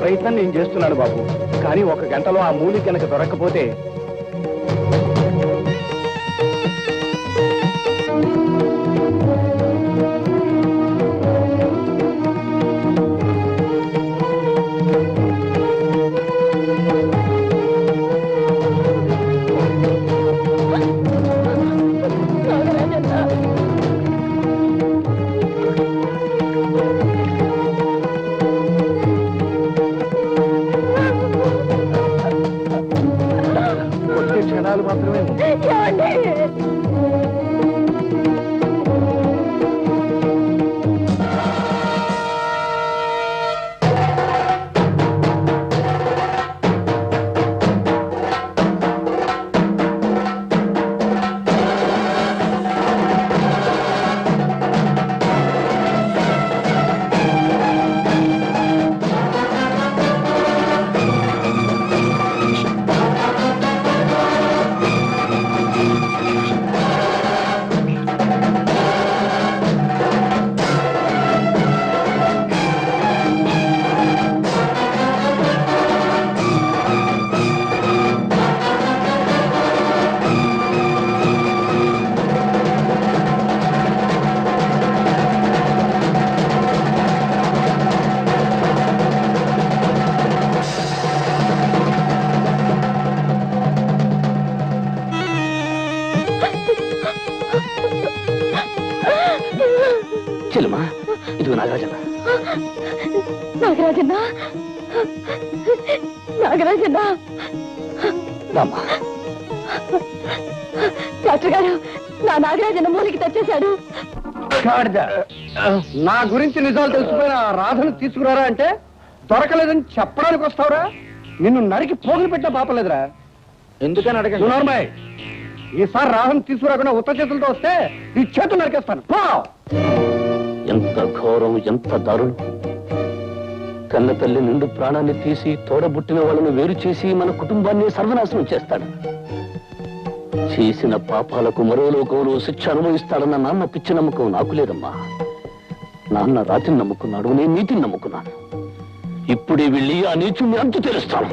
ప్రయత్నం నేను చేస్తున్నాను బాబు. కానీ 1 గంటలో ఆ మూలి కనుక దొరక్కపోతే క్షణాలు మాత్రమే. చెల్లుమా, ఇదిగో నాగరాజన్న. నాగరాజన్న, నాగరాజన్న. డాక్టర్ గారు, నా నాగరాజన్న మూలికి తెచ్చేశాడు. నా గురించి నిజాలు తెలిసిపోయిన రాధను తీసుకురారా అంటే దొరకలేదని చెప్పడానికి వస్తావురా? నిన్ను నరికి పోగులు పెట్టినా పాపలేదురా. ఎందుకని అడగండి. ఈసారి రాధను తీసుకురాకుండా ఉత్త చేతులతో వస్తే ఈ చేతులు నరికేస్తాను. ఎంత ఘోరం, ఎంత దారుణం! కన్న తల్లి నిండు ప్రాణాన్ని తీసి తోడబుట్టిన వాళ్ళను వేరు చేసి మన కుటుంబాన్ని సర్వనాశనం చేస్తాడు. చేసిన పాపాలకు మరో లోకంలో శిక్ష అనుభవిస్తాడన్న నాన్న పిచ్చి నమ్మకం నాకు లేదమ్మా. నాన్న రాతిని నమ్ముకున్నాడు, నేను నీతిని నమ్ముకున్నాను. ఇప్పుడే వెళ్ళి ఆ నీచుని అంతు తెలుస్తాను.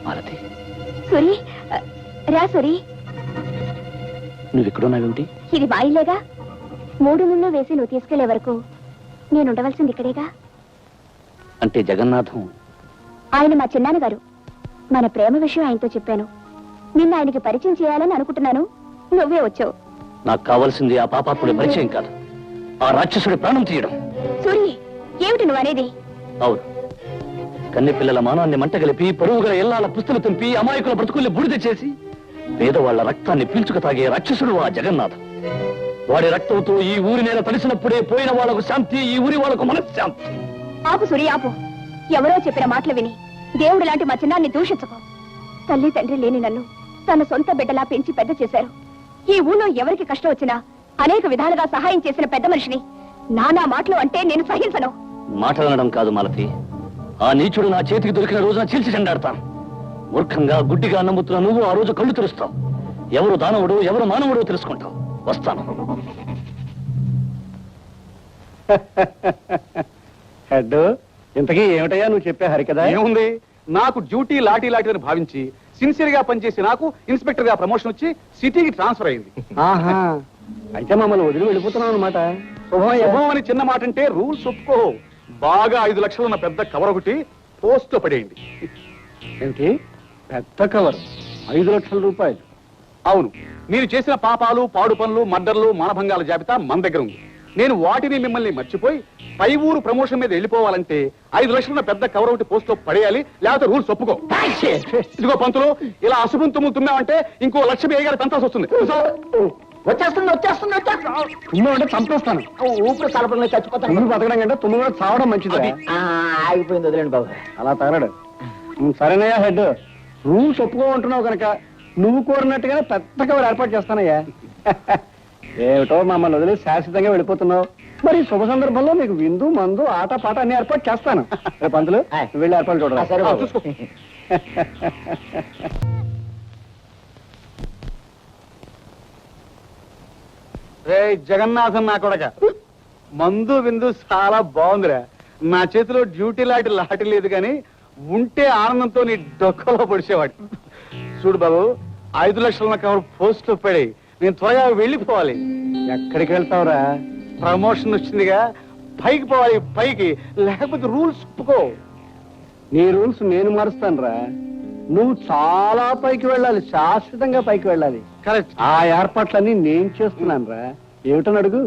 మాలతి, సూరి, రా సూరి. నువ్వెక్కడున్నావేమిటి? ఇది బాయిలేగా. 3 ముళ్ళు వేసి నువ్వు తీసుకెళ్లే వరకు నేను ఉండవలసింది ఇక్కడేగా. అంటే జగన్నాథం ఆయన మా చిన్నాన్నగారు. మన ప్రేమ విషయం ఆయనతో చెప్పాను. నిన్న ఆయనకి పరిచయం చేయాలని అనుకుంటున్నాను. నువ్వే వచ్చావు. నాకు కావాల్సింది ఆ పాపాత్ముడి పరిచయం కాదు, ఆ రాక్షసుడి ప్రాణం తీయడం. సూరి, ఏమిటి నువ్వు అనేది? అవును, కన్నె పిల్లల మానాన్ని మంటగలిపి పొరుగుల ఎల్లాల పుస్తలు తెంపి అమాయకుల బ్రతుకుల్ని బూడిద చేసి పేదవాళ్ల రక్తాన్ని పీల్చుక తాగే రాక్షసుడు ఆ జగన్నాథం. వాడి రక్తంతో ఈ ఊరి నేల తడిసినప్పుడే పోయిన వాళ్లకు శాంతి, ఈ ఊరి వాళ్లకు మనశ్శాంతి. ఆపు సూరి, ఆపు. ఎవరో చెప్పిన మాటలు విని దేవుడు లాంటి మా చిన్నాన్ని దూషించుకో. తల్లి తండ్రి లేని నన్ను తన సొంత బిడ్డలా పెంచి పెద్ద చేశారు. ఈ ఊళ్ళో ఎవరికి కష్టం వచ్చినా అనేక విధాలుగా సహాయం చేసిన పెద్ద మనిషిని నానా మాటలు అంటే నేను సహించను. మాటలనడం కాదు మాలతి, ఆ నీచుడు నా చేతికి దొరికిన రోజున చీల్చి చెండాడతాను. మూర్ఖంగా గుడ్డిగా నమ్ముతున్న నువ్వు ఆ రోజు కళ్ళు తెరుస్తావు. ఎవరు దానవుడు ఎవరు మానవుడో తెలుసుకుంటావు. వస్తాను. హెడ్, ఇంతకీ ఏమిటయ్యా నువ్వు చెప్పే హరికదా? ఏముంది, నాకు డ్యూటీ లాఠీ అని భావించి సిన్సియర్ గా పనిచేసి నాకు ఇన్స్పెక్టర్ గా ప్రమోషన్ వచ్చి సిటీకి ట్రాన్స్ఫర్ అయింది. ఆహా, అయితే మమ్మల్ని వదిలి వెళ్ళిపోతున్నావు అనమాట. శుభం అని చిన్న మాట అంటే రూల్స్ ఒప్పుకో. బాగా 5 లక్షలు ఉన్న పెద్ద కవర్ ఒకటి పోస్ట్ లో పడేయండి. ఏంటి పెద్ద కవర్? 5 లక్షల రూపాయలు? అవును, మీరు చేసిన పాపాలు, పాడు పనులు, మర్డర్లు, మానభంగాల జాబితా మన దగ్గర ఉంది. నేను వాటిని మిమ్మల్ని మర్చిపోయి పై ఊరు ప్రమోషన్ మీద వెళ్ళిపోవాలంటే 5 లక్షల పెద్ద కవర్ ఒకటి పోస్ట్ లో పడేయాలి, లేకపోతే రూల్స్ ఒప్పుకో. ఇదిగో పంతులు, ఇలా అశుభం తుమ్ములు తుమ్మామంటే ఇంకో 1,00,000 వేయగాలి పెంచాల్సి వస్తుంది. వచ్చేస్తుంది వచ్చేస్తుంది తుమ్ము అంటే చంపేస్తాను. ఊపిరి కలపడం చచ్చిపోతాను. తుమ్ము బతకడం కంటే తుమ్ము కూడా చావడం మంచిది. ఆగిపోయింది, వదిలేండి బాబు. అలా తగలడు. సరేనయ్యా హెడ్, రూల్స్ ఒప్పుకోమంటున్నావు కనుక నువ్వు కోరినట్టుగానే పెద్ద కవర్ ఏర్పాటు చేస్తానయ్యా. ఏమిటో మమ్మల్ని వదిలి శాశ్వతంగా వెళ్ళిపోతున్నావు. మరి శుభ సందర్భంలో మీకు విందు, మందు, ఆట పాట అన్ని ఏర్పాటు చేస్తాను. పంతులు, వెళ్ళి ఏర్పాటు చూడరా. రే జగన్నాథం నా కొడక మందు విందు చాలా బాగుందిరా. నా చేతిలో డ్యూటీ లాటి లేదు కానీ ఉంటే ఆనందంతో నీ డొక్కలో పొడిచేవాడు. చూడు బాబు, 5 లక్షల కవర్ పోస్ట్ పడి నేను త్వరగా వెళ్ళిపోవాలి. ఎక్కడికి వెళ్తావురా? ప్రమోషన్ వచ్చిందిగా, పైకి పోవాలి, పైకి. లేకపోతే రూల్స్ ఒప్పుకో. నీ రూల్స్ నేను మారుస్తానురా. నువ్వు చాలా పైకి వెళ్ళాలి, శాశ్వతంగా పైకి వెళ్ళాలి. కరెక్ట్. ఆ ఏర్పాట్లన్నీ నేను చేస్తున్నాను రా. ఏమిటని అడుగు.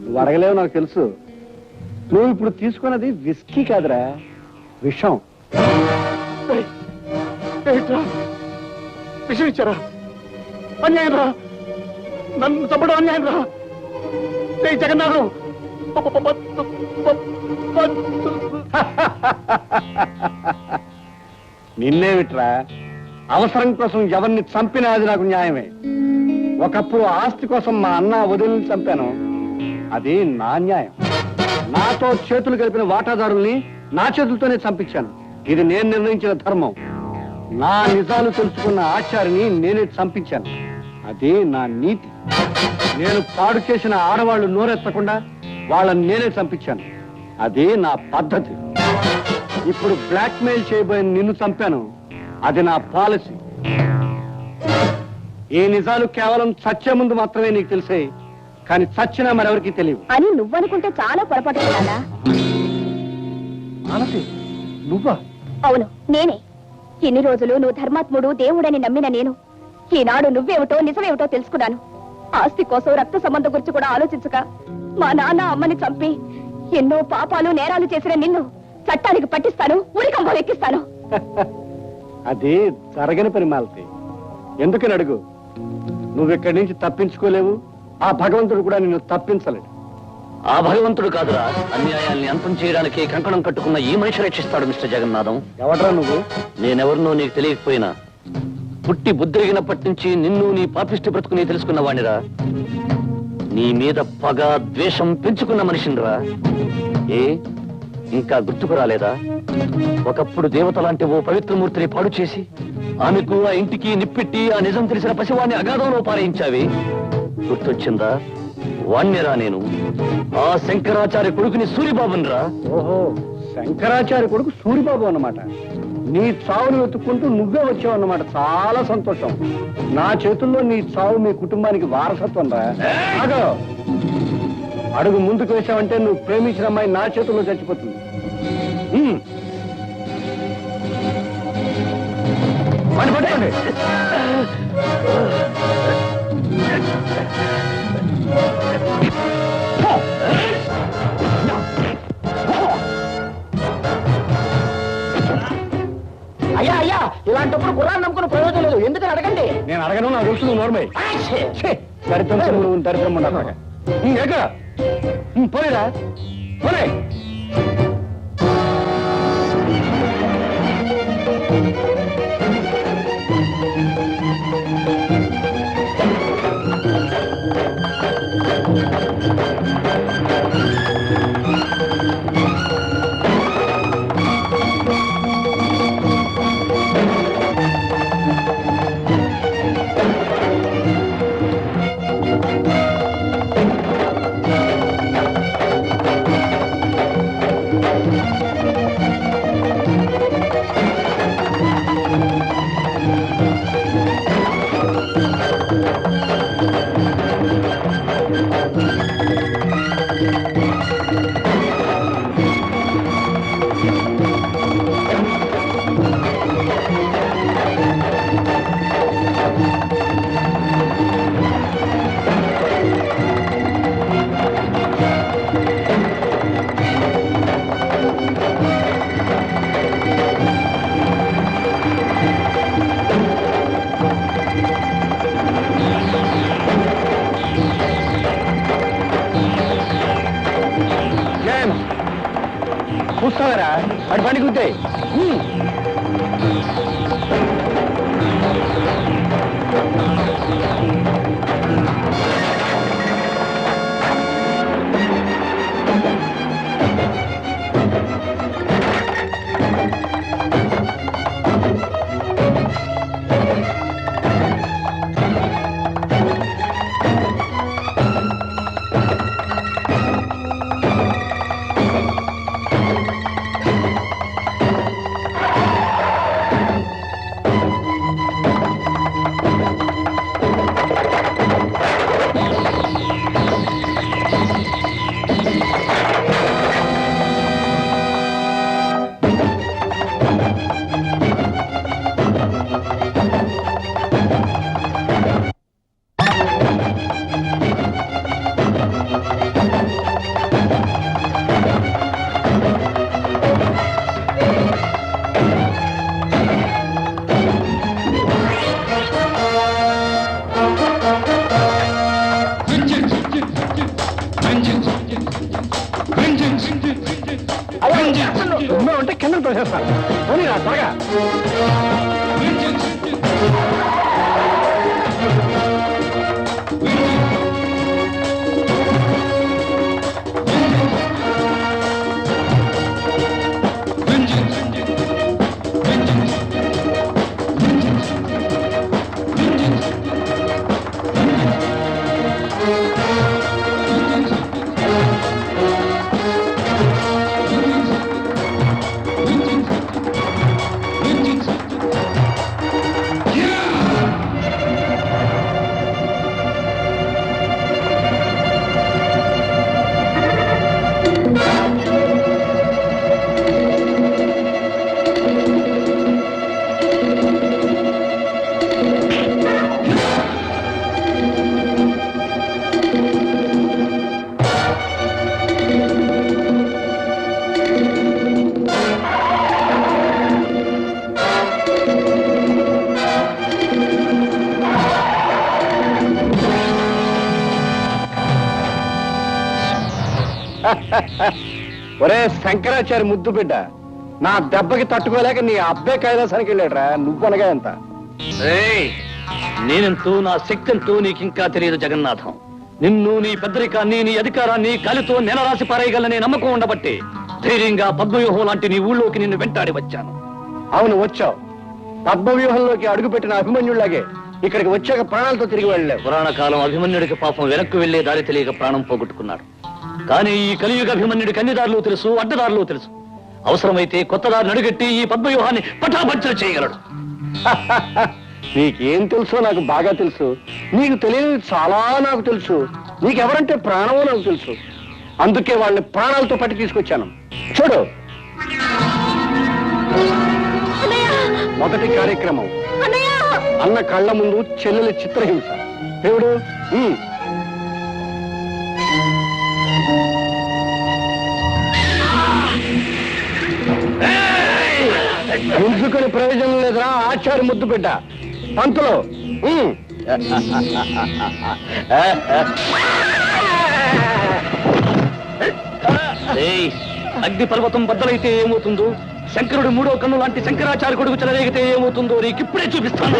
నువ్వు అడగలేవు, నాకు తెలుసు. నువ్వు ఇప్పుడు తీసుకున్నది విస్కీ కాదురా, విషం. ఏంట్రా? విషయం ఇచ్చారా? అన్యాయం రా, నన్ను చంపడం అన్యాయం రా. రే జగన్నాథం, నిన్నేమిట్రా? అవసరం కోసం ఎవరిని చంపినా అది నాకు న్యాయమే. ఒకప్పుడు ఆస్తి కోసం మా అన్న వదిలిని చంపాను, అది నా న్యాయం. నాతో చేతులు కలిపిన వాటాదారుల్ని నా చేతులతోనే చంపించాను, ఇది నేను నిర్ణయించిన ధర్మం. నా నిజాలు తెలుసుకున్న ఆచారిని నేనే చంపించాను, అది నా నీతి. నేను పాడు చేసిన ఆడవాళ్లు నోరెత్తకుండా వాళ్ళని నేనే చంపించాను, అది నా పద్ధతి. ఇప్పుడు బ్లాక్ మెయిల్ చేయబోయిన నిన్ను చంపాను, అది నా పాలసీ. ఈ నిజాలు కేవలం చచ్చే ముందు మాత్రమే నీకు తెలిసాయి, కానీ చచ్చినా మరెవరికి తెలియవు. అని నువ్వనుకుంటే చాలా పొరపాటు కదా. మానసి, నువ్వా? అవును, నేనే. ఇన్ని రోజులు నువ్వు ధర్మాత్ముడు, దేవుడని నమ్మిన నేను ఈనాడు నువ్వేమిటో నిజమేమిటో తెలుసుకున్నాను. ఆస్తి కోసం రక్త సంబంధం గురించి కూడా ఆలోచించక మా నాన్న అమ్మని చంపి ఎన్నో పాపాలు నేరాలు చేసిన నిన్ను చట్టానికి పట్టిస్తాను, ఉరికంబం ఎక్కిస్తాను. అది జరగని పని మాలతి. ఎందుకని అడుగు. నువ్వెక్కడి నుంచి తప్పించుకోలేవు, ఆ భగవంతుడు కూడా నిన్ను తప్పించలేడు. ఆ భగవంతుడు కాదురా, అన్యాయాల్ని అంతం చేయడానికి కంకణం కట్టుకున్న ఈ మనిషి రక్షిస్తాడు. మిస్టర్ జగన్నాథం, ఎవడ్రా నువ్వు? నేనెవరినో నీకు తెలియకపోయినా పుట్టి బుద్ధిరిగినప్పటి నుంచి నిన్ను నీ పాపిష్టి బ్రతుకుని తెలుసుకున్న వాణిరా. నీ మీద పగ ద్వేషం పెంచుకున్న మనిషినిరా. ఏ ఇంకా గుర్తుకు రాలేదా? ఒకప్పుడు దేవత లాంటి ఓ పవిత్రమూర్తిని పాడు చేసి ఆమెకు ఆ ఇంటికి నిప్పెట్టి ఆ నిజం తెలిసిన పసివాణ్ణి అగాధంలో పారేయించావి. గుర్తొచ్చిందా? వాణ్ణిరా నేను, ఆ శంకరాచార్య కొడుకుని సూరిబాబునిరా. ఓహో, శంకరాచార్య కొడుకు సూరిబాబు అన్నమాట. నీ చావును వెతుక్కుంటూ నువ్వే వచ్చావు అన్నమాట. చాలా సంతోషం. నా చేతుల్లో నీ చావు మీ కుటుంబానికి వారసత్వం రా. ఆగు. అడుగు ముందుకు వేసావంటే నువ్వు ప్రేమించిన అమ్మాయి నా చేతుల్లో చచ్చిపోతుంది. పని పట్టుకోండి. అయ్యా అయ్యా, ఇలాంటప్పుడు గుర్రాన్ని నమ్ముకున్న ప్రయోజనం లేదు. ఎందుకని అడగండి. నేను అడగను, నా దోషులు నోర్మై. దరిద్రం నువ్వు దరిద్రం ఉండక పోలేరా పోలే. చూస్తావరా అటు బండి గుద్దాయి. తోసేస్తాను. పోనీ రా త్వరగా. ఒరే శంకరాచారి ముద్దు బిడ్డ, నా దెబ్బకి తట్టుకోలేక నీ అబ్బాయి కైలాసానికి వెళ్ళాడురా. నువ్వనగా ఎంత? నేనెంతో నా శక్తి ఎంతో నీకింకా తెలియదు జగన్నాథం. నిన్ను, నీ పెద్దరికాన్ని, నీ అధికారాన్ని కాలితో నెలరాసి పారేయగలనే నమ్మకం ఉండబట్టి ధైర్యంగా పద్మవ్యూహం లాంటి నీ ఊళ్ళోకి నిన్ను వెంటాడి వచ్చాను. అవును, వచ్చావు. పద్మవ్యూహంలోకి అడుగుపెట్టిన అభిమన్యుడిలాగే ఇక్కడికి వచ్చాక ప్రాణాలతో తిరిగి వెళ్ళలేవు. పురాణకాలం అభిమన్యుడికి పాపం వెనక్కు వెళ్లే దారి తెలియక ప్రాణం పోగొట్టుకున్నాడు. కానీ ఈ కలియుగ అభిమన్యుడికి అన్ని దారులు తెలుసు, అడ్డదారులు తెలుసు. అవసరమైతే కొత్త దారిని అడుగెట్టి ఈ పద్మవ్యూహాన్ని పటాపంచలు చేయగలడు. నీకేం తెలుసో నాకు బాగా తెలుసు. నీకు తెలియదు చాలా నాకు తెలుసు. నీకెవరంటే ప్రాణమో నాకు తెలుసు. అందుకే వాళ్ళని ప్రాణాలతో పట్టి తీసుకొచ్చాను. చూడు, మొదటి కార్యక్రమం అన్న కళ్ళ ముందు చెల్లెలి చిత్రహింస. దేవుడు ముందుకొని ప్రయోజనం లేదురా ఆచార్య ముద్దు బిడ్డ. పంతులు అగ్ని పర్వతం బద్దలైతే ఏమవుతుందో, శంకరుడు మూడో కన్ను లాంటి శంకరాచార్య కొడుకు చెలరేగితే ఏమవుతుందో నీకిప్పుడే చూపిస్తాను.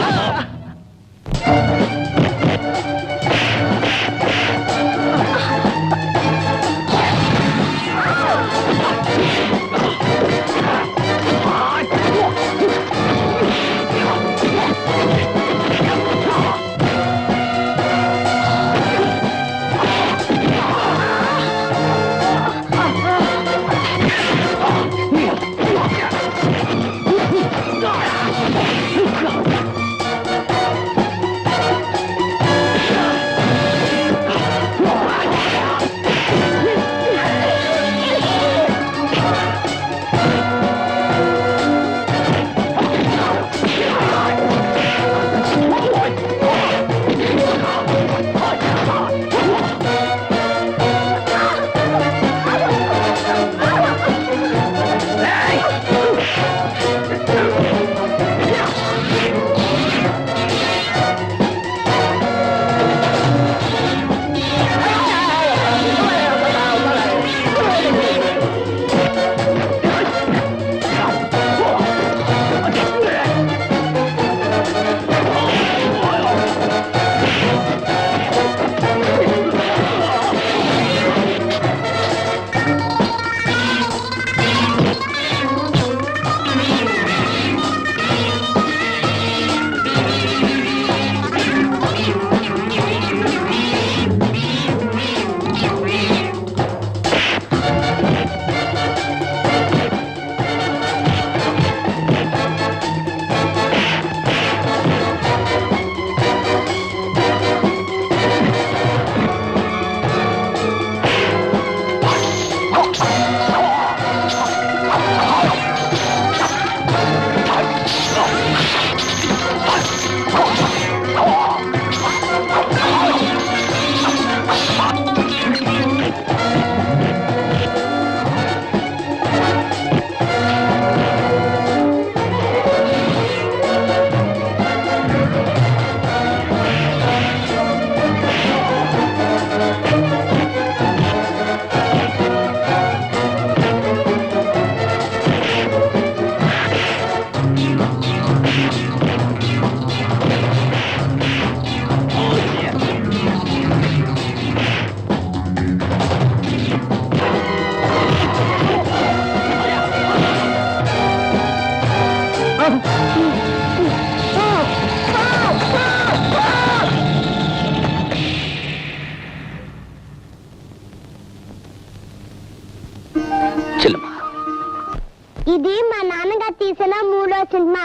ఇది మా నాన్నగారు తీసిన 3వ సినిమా.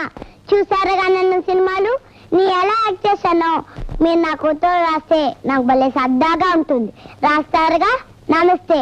చూసారుగా నన్ను సినిమాలు నీ ఎలా యాక్ట్ చేశానో. మీరు నా కూతురు రాస్తే నాకు భలే సరదాగా ఉంటుంది. రాస్తారుగా. నమస్తే.